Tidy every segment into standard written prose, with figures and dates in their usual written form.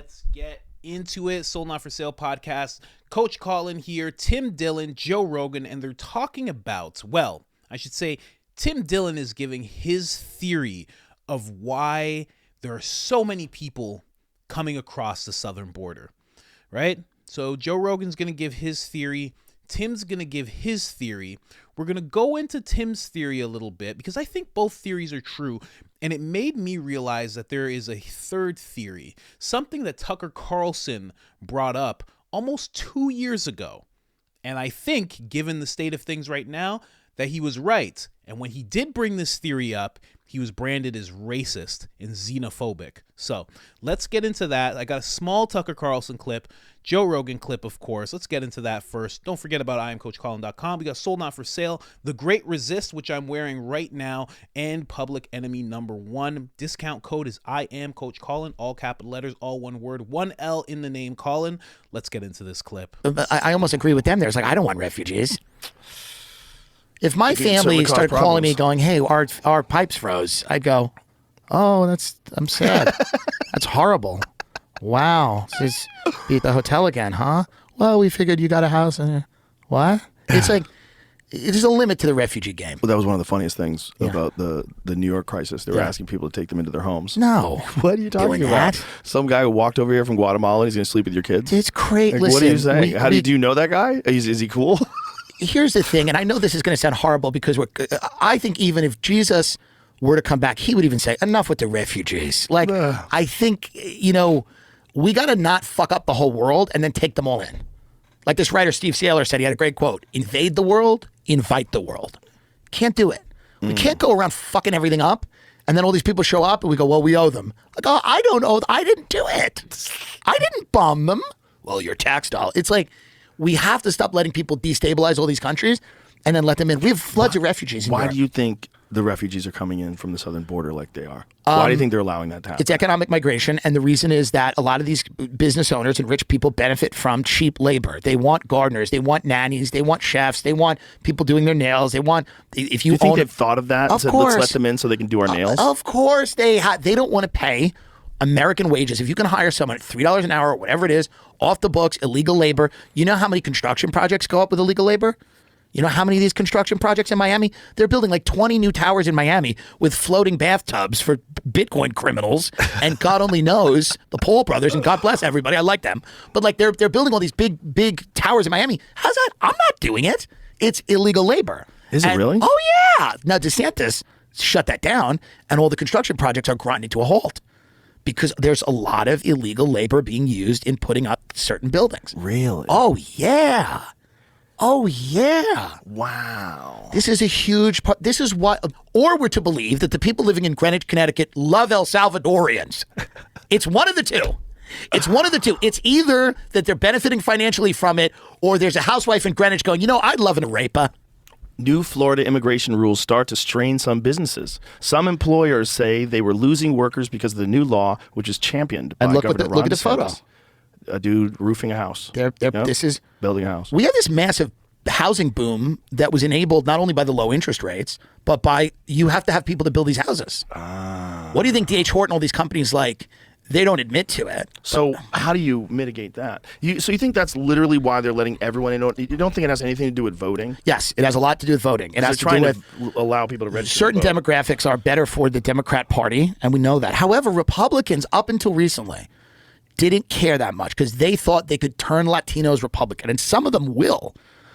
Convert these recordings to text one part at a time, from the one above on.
Let's get into it. Sold Not For Sale podcast. Coach Colin here, Tim Dillon, Joe Rogan, and they're talking about, well, I should say Tim Dillon is giving his theory of why there are so many people coming across the southern border, right? So Joe Rogan's going to give his theory. Tim's going to give his theory. We're going to go into Tim's theory a little bit because I think both theories are true. And it made me realize that there is a third theory, something that Tucker Carlson brought up almost 2 years ago. And I think, given the state of things right now, that he was right. And when he did bring this theory up, he was branded as racist and xenophobic. So let's get into that. I got a small Tucker Carlson clip, Joe Rogan clip, of course. Let's get into that first. Don't forget about IamCoachColin.com. We got Sold Not For Sale, The Great Resist, which I'm wearing right now, and Public Enemy #1. Discount code is IamCoachColin, all capital letters, all one word, one L in the name Colin. Let's get into this clip. I almost agree with them there. It's like, I don't want refugees. If my family started calling me going, hey, our pipes froze, I'd go, oh, I'm sad. That's horrible. Wow. Just be at the hotel again, huh? Well, we figured you got a house. What? It's like, there's a limit to the refugee game. Well, that was one of the funniest things about the New York crisis. They were asking people to take them into their homes. No. What are you talking about? That? Some guy who walked over here from Guatemala and he's going to sleep with your kids? It's crazy. Like, what are you saying? Do you know that guy? Is he cool? Here's the thing, and I know this is going to sound horrible because I think even if Jesus were to come back, he would even say, enough with the refugees. Like, I think, we got to not fuck up the whole world and then take them all in. Like this writer, Steve Saylor, said, he had a great quote, invade the world, invite the world. Can't do it. We can't go around fucking everything up, and then all these people show up and we go, well, we owe them. Like, oh, I don't owe, I didn't do it. I didn't bomb them. Well, your tax dollar. It's like, we have to stop letting people destabilize all these countries and then let them in. We have floods of refugees in Europe. Why do you think the refugees are coming in from the southern border like they are? Why do you think they're allowing that to happen? It's economic migration, and the reason is that a lot of these business owners and rich people benefit from cheap labor. They want gardeners, they want nannies, they want chefs, they want people doing their nails. They want, if you think they've thought of that? Of said, course. Let's let them in so they can do our nails? Of course they don't want to pay American wages. If you can hire someone at $3 an hour or whatever it is, off the books, illegal labor. You know how many construction projects go up with illegal labor? You know how many of these construction projects in Miami? They're building like 20 new towers in Miami with floating bathtubs for Bitcoin criminals. And God only knows, the Paul brothers, and God bless everybody, I like them. But like they're building all these big towers in Miami. How's that? I'm not doing it. It's illegal labor. Is it really? Oh yeah. Now DeSantis shut that down and all the construction projects are grinding to a halt. Because there's a lot of illegal labor being used in putting up certain buildings. Really? Oh, yeah. Oh, yeah. Wow. This is a huge part. This is what, or we're to believe that the people living in Greenwich, Connecticut love El Salvadorians. It's one of the two. It's one of the two. It's either that they're benefiting financially from it, or there's a housewife in Greenwich going, I'd love an arepa. New Florida immigration rules start to strain some businesses. Some employers say they were losing workers because of the new law, which is championed by Governor Ron look at the photo. DeSantis. A dude roofing a house. This is building a house. We have this massive housing boom that was enabled not only by the low interest rates, but by you have to have people to build these houses. What do you think D.H. Horton, all these companies they don't admit to it. So how do you mitigate that? So you think that's literally why they're letting everyone in? You don't think it has anything to do with voting? Yes, it has a lot to do with voting. It has to do with allow people to register. Certain demographics are better for the Democrat Party, and we know that. However, Republicans, up until recently, didn't care that much because they thought they could turn Latinos Republican, and some of them will.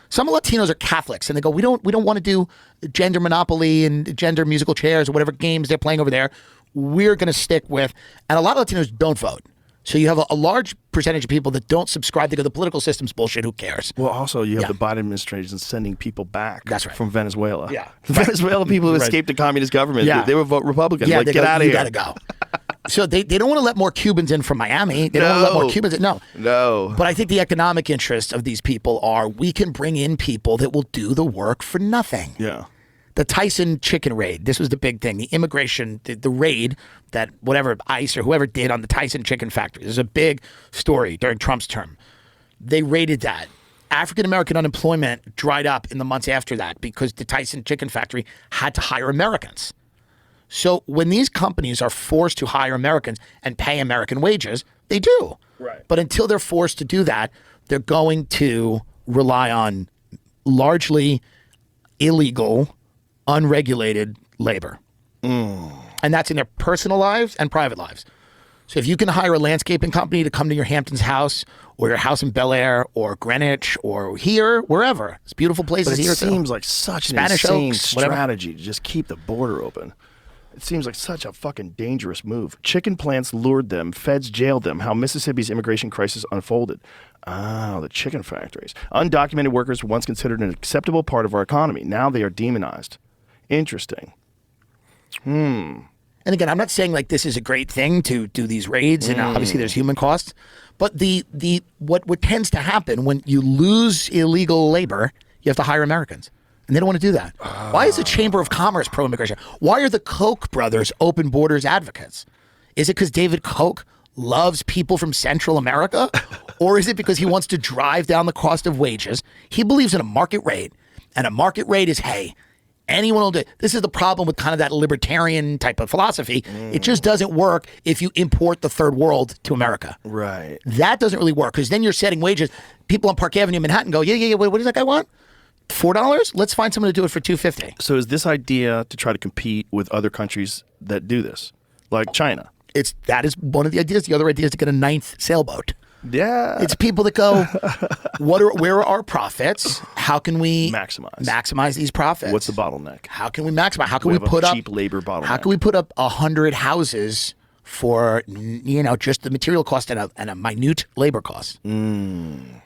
Some Latinos are Catholics, and they go, we don't want to do gender Monopoly and gender musical chairs or whatever games they're playing over there. We're going to stick with, and a lot of Latinos don't vote. So you have a large percentage of people that don't subscribe. They go, the political system's bullshit. Who cares? Well, also you have the Biden administration sending people back. That's right. From Venezuela. Yeah, the Venezuela people who escaped the communist government. Yeah. They would vote Republican. Yeah, like, get out of here. You got to go. So they don't want to let more Cubans in from Miami. They don't want to let more Cubans in. No. But I think the economic interests of these people are we can bring in people that will do the work for nothing. Yeah. The Tyson chicken raid, this was the big thing. The immigration, the raid that whatever ICE or whoever did on the Tyson chicken factory. There's a big story during Trump's term. They raided that. African-American unemployment dried up in the months after that because the Tyson chicken factory had to hire Americans. So when these companies are forced to hire Americans and pay American wages, they do. Right. But until they're forced to do that, they're going to rely on largely illegal, unregulated labor. And that's in their personal lives and private lives. So if you can hire a landscaping company to come to your Hamptons house or your house in Bel Air or Greenwich or here, wherever, it's beautiful places But it here. seems like such an Spanish insane Oaks, whatever. strategy to just keep the border open. It seems like such a fucking dangerous move. Chicken plants lured them. Feds jailed them. How Mississippi's immigration crisis unfolded. Ah, the chicken factories. Undocumented workers were once considered an acceptable part of our economy. Now they are demonized. Interesting. And again, I'm not saying like this is a great thing to do these raids, and obviously there's human costs. But what tends to happen when you lose illegal labor, you have to hire Americans. And they don't want to do that. Why is the Chamber of Commerce pro-immigration? Why are the Koch brothers open borders advocates? Is it because David Koch loves people from Central America? Or is it because he wants to drive down the cost of wages? He believes in a market rate. And a market rate is, hey, anyone will do it. This is the problem with kind of that libertarian type of philosophy. It just doesn't work if you import the third world to America. Right. That doesn't really work because then you're setting wages. People on Park Avenue, Manhattan go, yeah, what does that guy want? $4? Let's find someone to do it for $2.50. So is this idea to try to compete with other countries that do this, like China? That is one of the ideas. The other idea is to get a 9th sailboat. Yeah. It's people that go, where are our profits? How can we maximize these profits? What's the bottleneck? How can we maximize? How can we have put a up cheap labor bottleneck? How can we put up 100 houses for just the material cost and a minute labor cost? And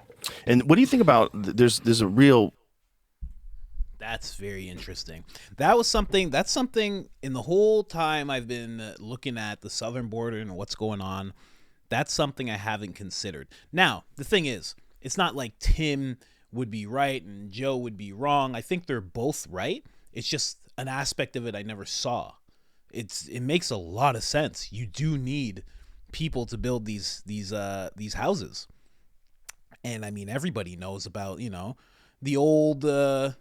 what do you think about? There's a real. That's very interesting. That's something in the whole time I've been looking at the southern border and what's going on. That's something I haven't considered. Now, the thing is, it's not like Tim would be right and Joe would be wrong. I think they're both right. It's just an aspect of it I never saw. It makes a lot of sense. You do need people to build these houses. And I mean, everybody knows about, the old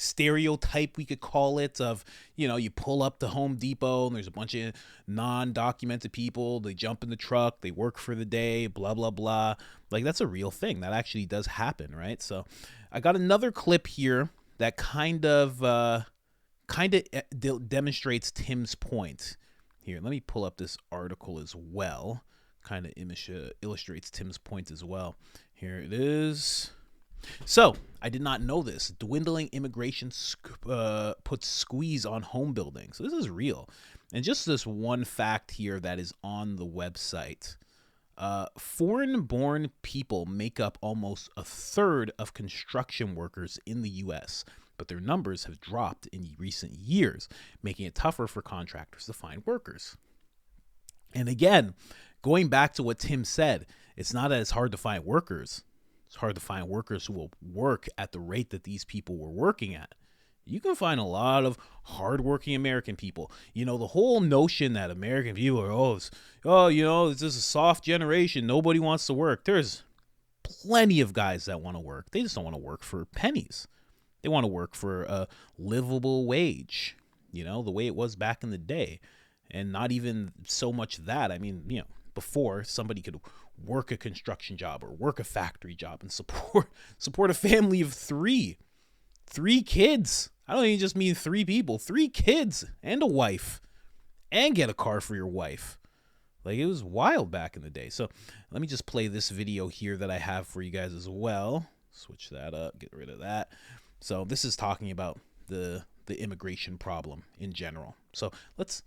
stereotype, we could call it, of you pull up to Home Depot and there's a bunch of non-documented people. They jump in the truck, they work for the day, blah blah blah. Like, that's a real thing that actually does happen, right? So I got another clip here that kind of demonstrates Tim's point. Here, let me pull up this article as well. Kind of illustrates Tim's point as well. Here it is. So, I did not know this. Dwindling immigration puts squeeze on home building. So this is real. And just this one fact here that is on the website. Foreign-born people make up almost a third of construction workers in the U.S., but their numbers have dropped in recent years, making it tougher for contractors to find workers. And again, going back to what Tim said, it's not as hard to find workers. It's hard to find workers who will work at the rate that these people were working at. You can find a lot of hardworking American people. The whole notion that American people are, it's just a soft generation. Nobody wants to work. There's plenty of guys that want to work. They just don't want to work for pennies. They want to work for a livable wage, the way it was back in the day. And not even so much that. I mean, before somebody could work a construction job or work a factory job and support a family of three kids. I don't even just mean 3 people, 3 kids and a wife, and get a car for your wife. Like, it was wild back in the day. So let me just play this video here that I have for you guys as well. Switch that up, get rid of that. So this is talking about the immigration problem in general. So let's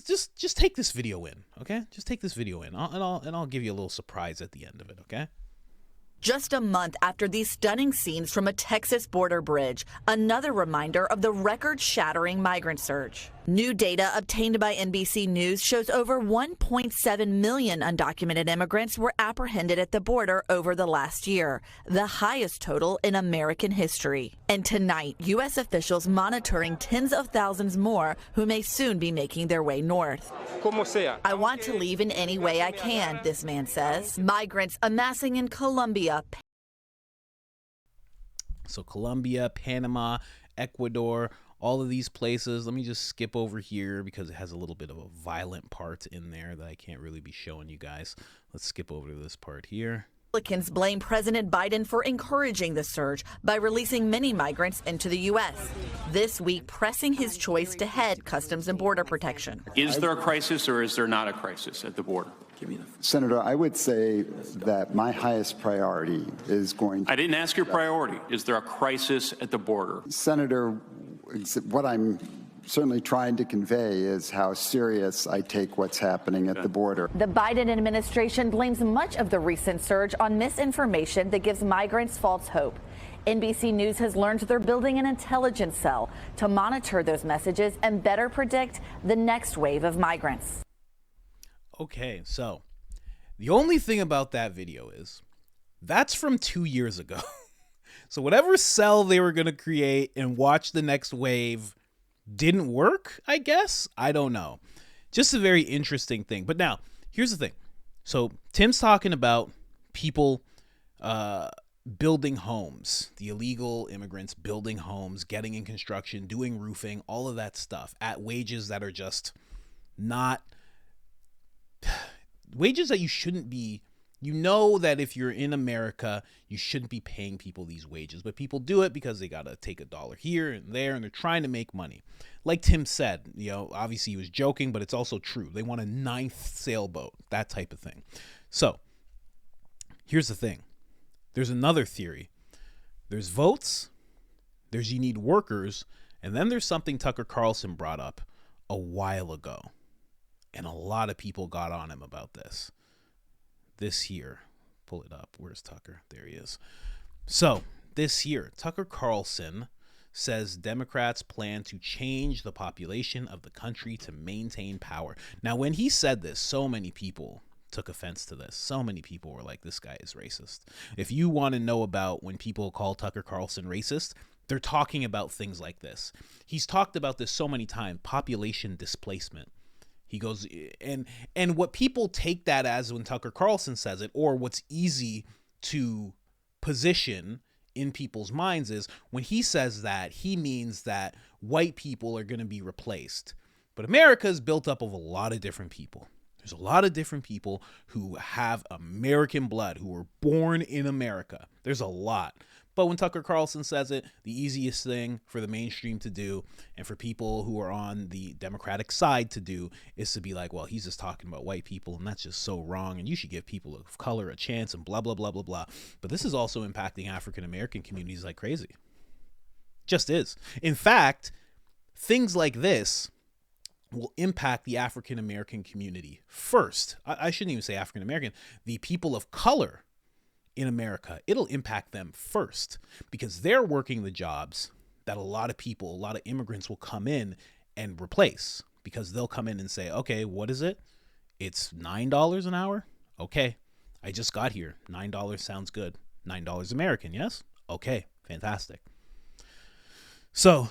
just take this video in, okay? Just take this video in, and I'll give you a little surprise at the end of it, okay? Just a month after these stunning scenes from a Texas border bridge, another reminder of the record-shattering migrant surge. New data obtained by NBC News shows over 1.7 million undocumented immigrants were apprehended at the border over the last year, the highest total in American history. And tonight, U.S. officials monitoring tens of thousands more who may soon be making their way north. I want to leave in any way I can, this man says. Migrants amassing in Colombia. So Colombia, Panama, Ecuador, all of these places. Let me just skip over here because it has a little bit of a violent part in there that I can't really be showing you guys. Let's skip over to this part here. Republicans blame President Biden for encouraging the surge by releasing many migrants into the U.S. This week, pressing his choice to head Customs and Border Protection. Is there a crisis or is there not a crisis at the border? Senator, I would say that my highest priority is going to... I didn't ask your priority. Is there a crisis at the border? Senator, what I'm certainly trying to convey is how serious I take what's happening at the border. The Biden administration blames much of the recent surge on misinformation that gives migrants false hope. NBC News has learned they're building an intelligence cell to monitor those messages and better predict the next wave of migrants. Okay, so the only thing about that video is that's from 2 years ago. So whatever cell they were going to create and watch the next wave didn't work, I guess. I don't know. Just a very interesting thing. But now, here's the thing. So Tim's talking about people building homes, the illegal immigrants building homes, getting in construction, doing roofing, all of that stuff at wages that are just not wages that you shouldn't be. You know that if you're in America, you shouldn't be paying people these wages, but people do it because they got to take a dollar here and there, and they're trying to make money. Like Tim said, obviously he was joking, but it's also true. They want a 9th sailboat, that type of thing. So here's the thing. There's another theory. There's votes, there's you need workers, and then there's something Tucker Carlson brought up a while ago. And a lot of people got on him about this. This here, pull it up. Where's Tucker? There he is. So this year, Tucker Carlson says Democrats plan to change the population of the country to maintain power. Now, when he said this, so many people took offense to this. So many people were like, this guy is racist. If you want to know about when people call Tucker Carlson racist, they're talking about things like this. He's talked about this so many times, population displacement. He goes, and what people take that as when Tucker Carlson says it, or what's easy to position in people's minds is when he says that, he means that white people are going to be replaced. But America is built up of a lot of different people. There's a lot of different people who have American blood, who were born in America. There's a lot. But when Tucker Carlson says it, the easiest thing for the mainstream to do and for people who are on the Democratic side to do is to be like, well, he's just talking about white people and that's just so wrong and you should give people of color a chance and blah, blah, blah, blah, blah. But this is also impacting African-American communities like crazy. Just is. In fact, things like this will impact the African-American community first. I shouldn't even say African-American, the people of color in America. It'll impact them first because they're working the jobs that a lot of people, a lot of immigrants will come in and replace because they'll come in and say, okay, what is it? It's $9 an hour. Okay. I just got here. $9 sounds good. $9 American. Yes. Okay. Fantastic. So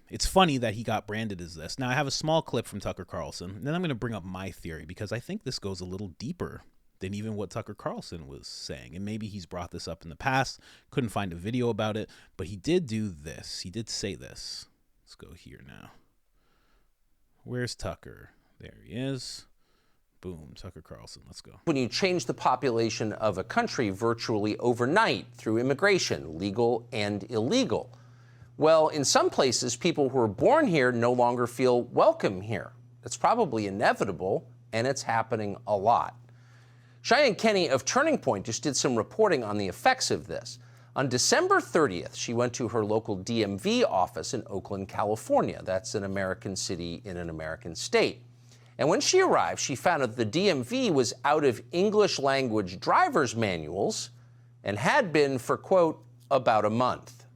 it's funny that he got branded as this. Now I have a small clip from Tucker Carlson and then I'm going to bring up my theory because I think this goes a little deeper than even what Tucker Carlson was saying. And maybe he's brought this up in the past. Couldn't find a video about it, but he did do this. He did say this. Let's go here now. Where's Tucker? There he is. Boom, Tucker Carlson. Let's go. When you change the population of a country virtually overnight through immigration, legal and illegal, well, in some places, people who are born here no longer feel welcome here. It's probably inevitable, and it's happening a lot. Cheyenne Kenny of Turning Point just did some reporting on the effects of this. On December 30th, she went to her local DMV office in Oakland, California. That's an American city in an American state. And when she arrived, she found that the DMV was out of English language driver's manuals and had been for, quote, about a month.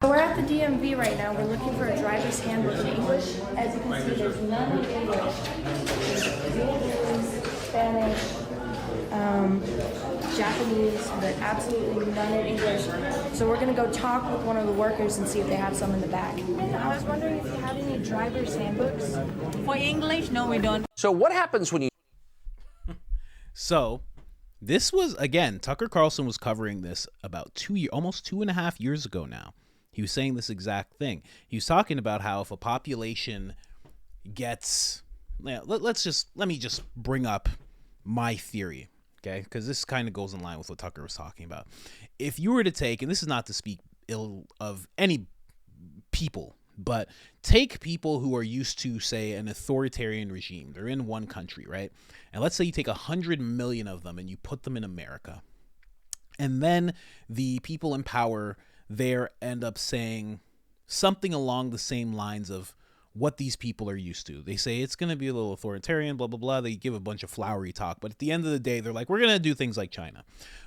We're at the DMV right now. We're looking for a driver's handbook in English. As you can see, there's none in English. Vietnamese, Spanish, Japanese, but absolutely none in English. So we're going to go talk with one of the workers and see if they have some in the back. I was wondering if you had any driver's handbooks. For English, no, we don't. So what happens when you... So this was, again, Tucker Carlson was covering this about almost 2.5 years ago now. He was saying this exact thing. He was talking about how if a population gets, let me just bring up my theory, okay? Because this kind of goes in line with what Tucker was talking about. If you were to take, and this is not to speak ill of any people, but take people who are used to, say, an authoritarian regime. They're in one country, right? And let's say you take 100 million of them and you put them in America. And then the people in power there end up saying something along the same lines of what these people are used to. They say it's going to be a little authoritarian, blah, blah, blah. They give a bunch of flowery talk. But at the end of the day, they're like, we're going to do things like China.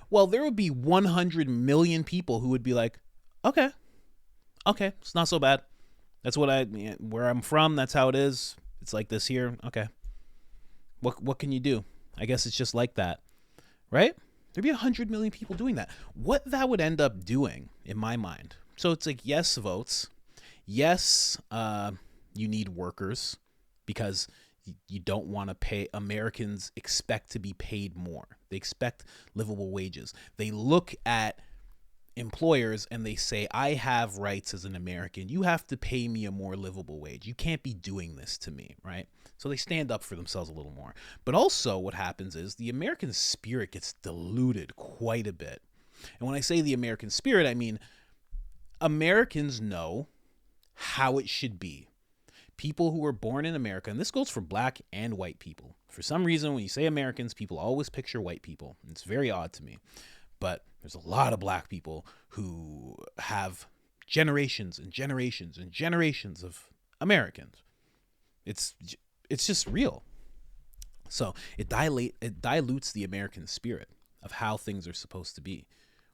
Well, there would be 100 million people who would be like, okay, it's not so bad. That's where I'm from. That's how it is. It's like this here. Okay. What can you do? I guess it's just like that, right? There'd be 100 million people doing that. What that would end up doing, in my mind. So it's like, yes, votes. Yes, you need workers because you don't want to pay. Americans expect to be paid more. They expect livable wages. They look at employers and they say, I have rights as an American. You have to pay me a more livable wage. You can't be doing this to me, right? So they stand up for themselves a little more. But also what happens is the American spirit gets diluted quite a bit. And when I say the American spirit, I mean Americans know how it should be. People who were born in America, and this goes for black and white people. For some reason, when you say Americans, people always picture white people. It's very odd to me. But there's a lot of black people who have generations and generations and generations of Americans. It's just real. So it dilutes the American spirit of how things are supposed to be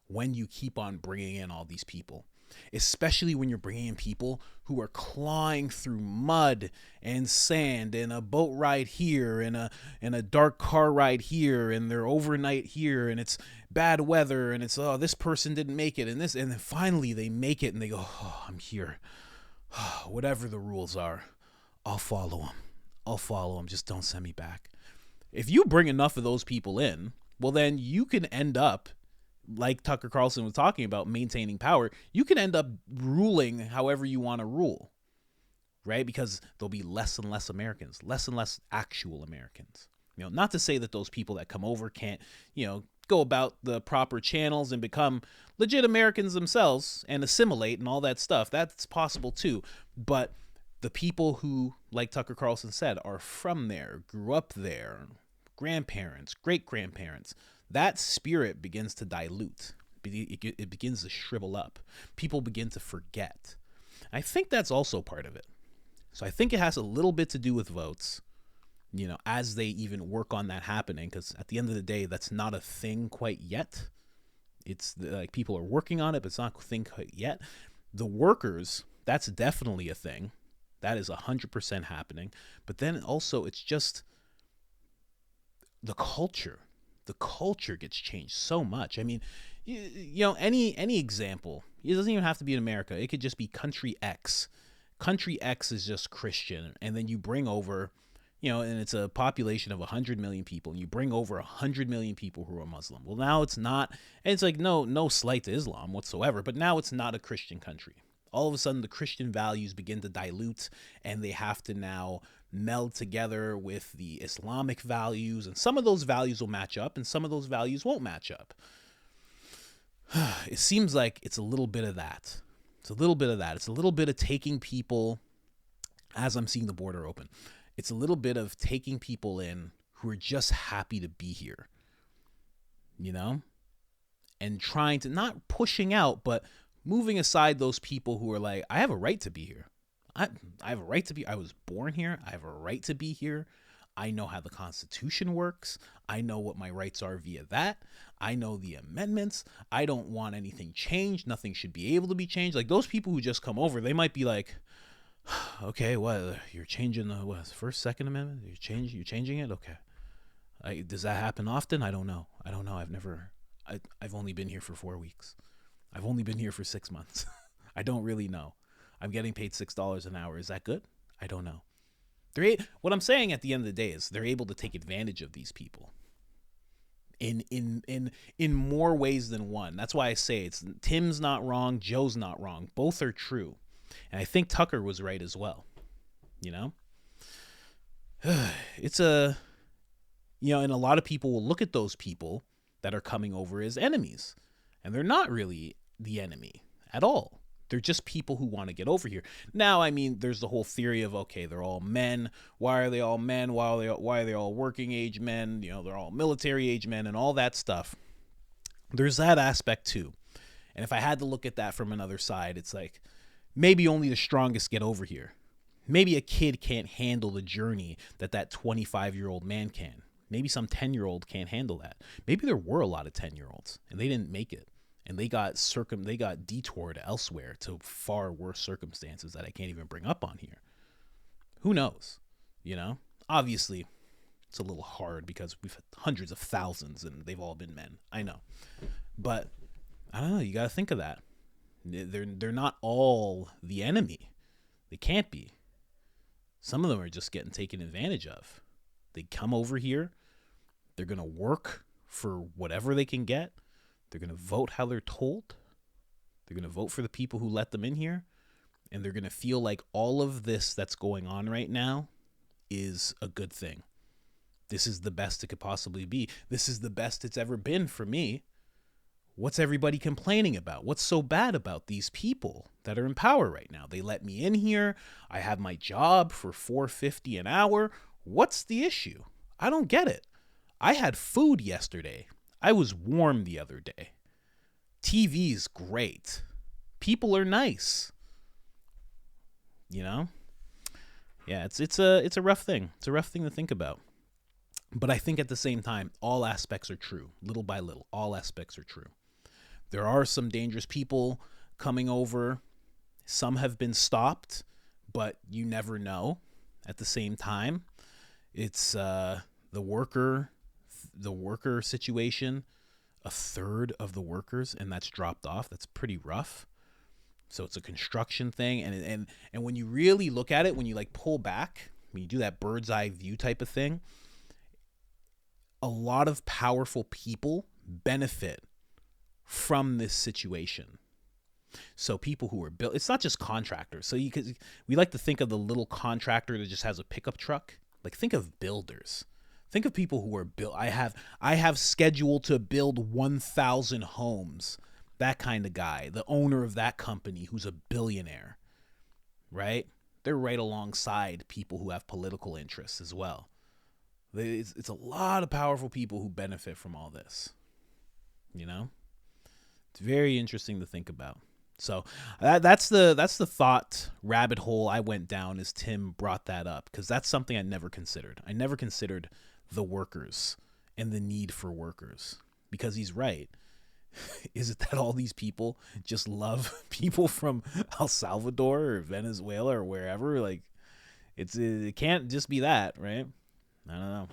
when you keep on bringing in all these people. Especially when you're bringing in people who are clawing through mud and sand and a boat ride here and a dark car ride here and they're overnight here and it's bad weather and it's, oh, this person didn't make it and then finally they make it and they go, oh, I'm here. Whatever the rules are, I'll follow them. Just don't send me back. If you bring enough of those people in, well, then you can end up, like Tucker Carlson was talking about, maintaining power. You can end up ruling however you want to rule, right? Because there'll be less and less Americans, less and less actual Americans. Not to say that those people that come over can't, go about the proper channels and become legit Americans themselves and assimilate and all that stuff. That's possible too. But the people who, like Tucker Carlson said, are from there, grew up there, grandparents, great-grandparents, that spirit begins to dilute. It begins to shrivel up. People begin to forget. I think that's also part of it. So I think it has a little bit to do with votes, as they even work on that happening, because at the end of the day, that's not a thing quite yet. It's like people are working on it, but it's not a thing quite yet. The workers, that's definitely a thing. That is 100% happening. But then also it's just the culture. The culture gets changed so much. I mean, any example, it doesn't even have to be in America. It could just be country X. Country X is just Christian. And then you bring over, and it's a population of 100 million people. And you bring over 100 million people who are Muslim. Well, now it's not, and it's like no slight to Islam whatsoever, but now it's not a Christian country. All of a sudden, the Christian values begin to dilute, and they have to now meld together with the Islamic values, and some of those values will match up and some of those values won't match up. It seems like it's a little bit of that. It's a little bit of taking people, as I'm seeing the border open, it's a little bit of taking people in who are just happy to be here, and trying to, not pushing out, but moving aside those people who are like, I have a right to be here. I have a right to be. I was born here. I have a right to be here. I know how the Constitution works. I know what my rights are via that. I know the amendments. I don't want anything changed. Nothing should be able to be changed. Like those people who just come over, they might be like, okay, what? You're changing the First, Second Amendment? You're changing it? Okay. Does that happen often? I don't know. I've only been here for 4 weeks. I've only been here for 6 months. I don't really know. I'm getting paid $6 an hour. Is that good? I don't know. What I'm saying at the end of the day is they're able to take advantage of these people. in more ways than one. That's why I say it's Tim's not wrong, Joe's not wrong. Both are true. And I think Tucker was right as well. You know? It's a, you know, and a lot of people will look at those people that are coming over as enemies, and they're not really the enemy at all. They're just people who want to get over here. Now, I mean, there's the whole theory of, okay, they're all men. Why are they all men? Why are they all working age men? You know, they're all military age men and all that stuff. There's that aspect too. And if I had to look at that from another side, it's like maybe only the strongest get over here. Maybe a kid can't handle the journey that 25-year-old man can. Maybe some 10-year-old can't handle that. Maybe there were a lot of 10-year-olds and they didn't make it. And they got detoured elsewhere to far worse circumstances that I can't even bring up on here. Who knows? You know? Obviously, it's a little hard because we've had hundreds of thousands and they've all been men. I know. But I don't know, you got to think of that. They're not all the enemy. They can't be. Some of them are just getting taken advantage of. They come over here. They're going to work for whatever they can get. They're going to vote how they're told. They're going to vote for the people who let them in here. And they're going to feel like all of this that's going on right now is a good thing. This is the best it could possibly be. This is the best it's ever been for me. What's everybody complaining about? What's so bad about these people that are in power right now? They let me in here. I have my job for $4.50 an hour. What's the issue? I don't get it. I had food yesterday. I was warm the other day. TV's great. People are nice. You know? Yeah, it's a rough thing. It's a rough thing to think about. But I think at the same time, all aspects are true. Little by little, all aspects are true. There are some dangerous people coming over. Some have been stopped, but you never know. At the same time, it's the worker situation. A third of the workers, and that's dropped off. That's pretty rough. So it's a construction thing, and when you really look at it, when you like pull back, when you do that bird's eye view type of thing, a lot of powerful people benefit from this situation. So people who are built, it's not just contractors. So we like to think of the little contractor that just has a pickup truck. Like think of builders. Think of people who are built. I have scheduled to build 1,000 homes. That kind of guy, the owner of that company who's a billionaire, right? They're right alongside people who have political interests as well. It's a lot of powerful people who benefit from all this, you know? It's very interesting to think about. So that's the thought rabbit hole I went down as Tim brought that up, because that's something I never considered. I never considered the workers and the need for workers, because he's right. Is it that all these people just love people from El Salvador or Venezuela or wherever? Like, it can't just be that, right? I don't know.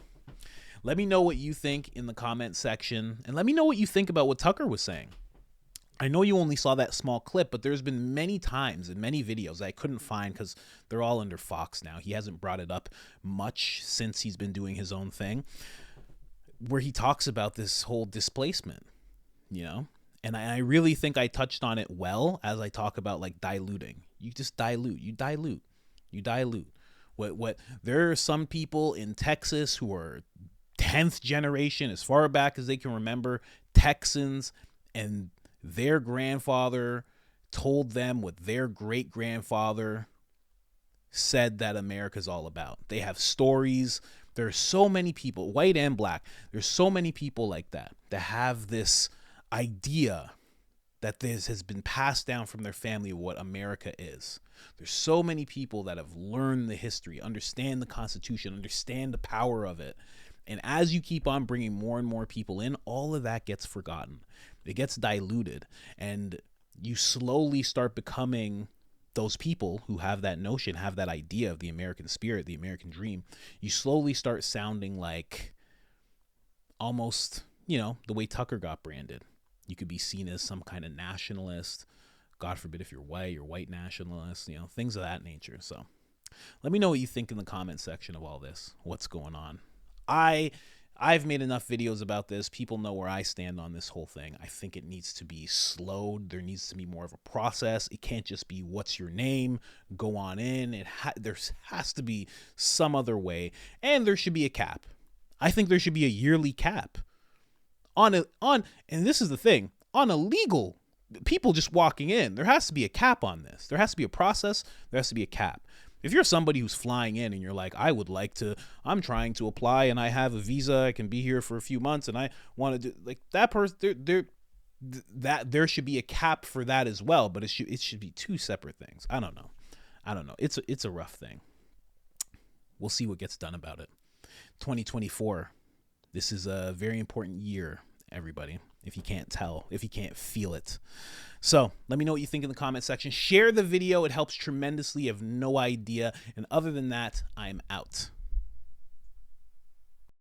Let me know what you think in the comment section, and let me know what you think about what Tucker was saying. I know you only saw that small clip, but there's been many times in many videos I couldn't find because they're all under Fox now. He hasn't brought it up much since he's been doing his own thing, where he talks about this whole displacement, you know? And I really think I touched on it well as I talk about like diluting. You just dilute. You dilute. What there are some people in Texas who are 10th generation, as far back as they can remember, Texans, and their grandfather told them what their great-grandfather said that America's all about. They have stories. There are so many people, white and black, there's so many people like that have this idea that this has been passed down from their family of what America is. There's so many people that have learned the history, understand the Constitution, understand the power of it. And as you keep on bringing more and more people in, all of that gets forgotten. It gets diluted, and you slowly start becoming those people who have that notion, have that idea of the American spirit, the American dream. You slowly start sounding like almost, you know, the way Tucker got branded. You could be seen as some kind of nationalist. God forbid if you're white nationalist, you know, things of that nature. So let me know what you think in the comment section of all this. What's going on? I I've made enough videos about this. People know where I stand on this whole thing. I think it needs to be slowed. There needs to be more of a process. It can't just be, what's your name? Go on in. There has to be some other way. And there should be a cap. I think there should be a yearly cap. And this is the thing, on illegal people just walking in, there has to be a cap on this. There has to be a process. There has to be a cap. If you're somebody who's flying in and you're like, I'm trying to apply and I have a visa, I can be here for a few months and I want to do, like, that person, there should be a cap for that as well, but it should be two separate things. I don't know. It's a rough thing. We'll see what gets done about it. 2024. This is a very important year, everybody. If you can't tell, if you can't feel it. So let me know what you think in the comment section. Share the video. It helps tremendously. You have no idea. And other than that, I'm out.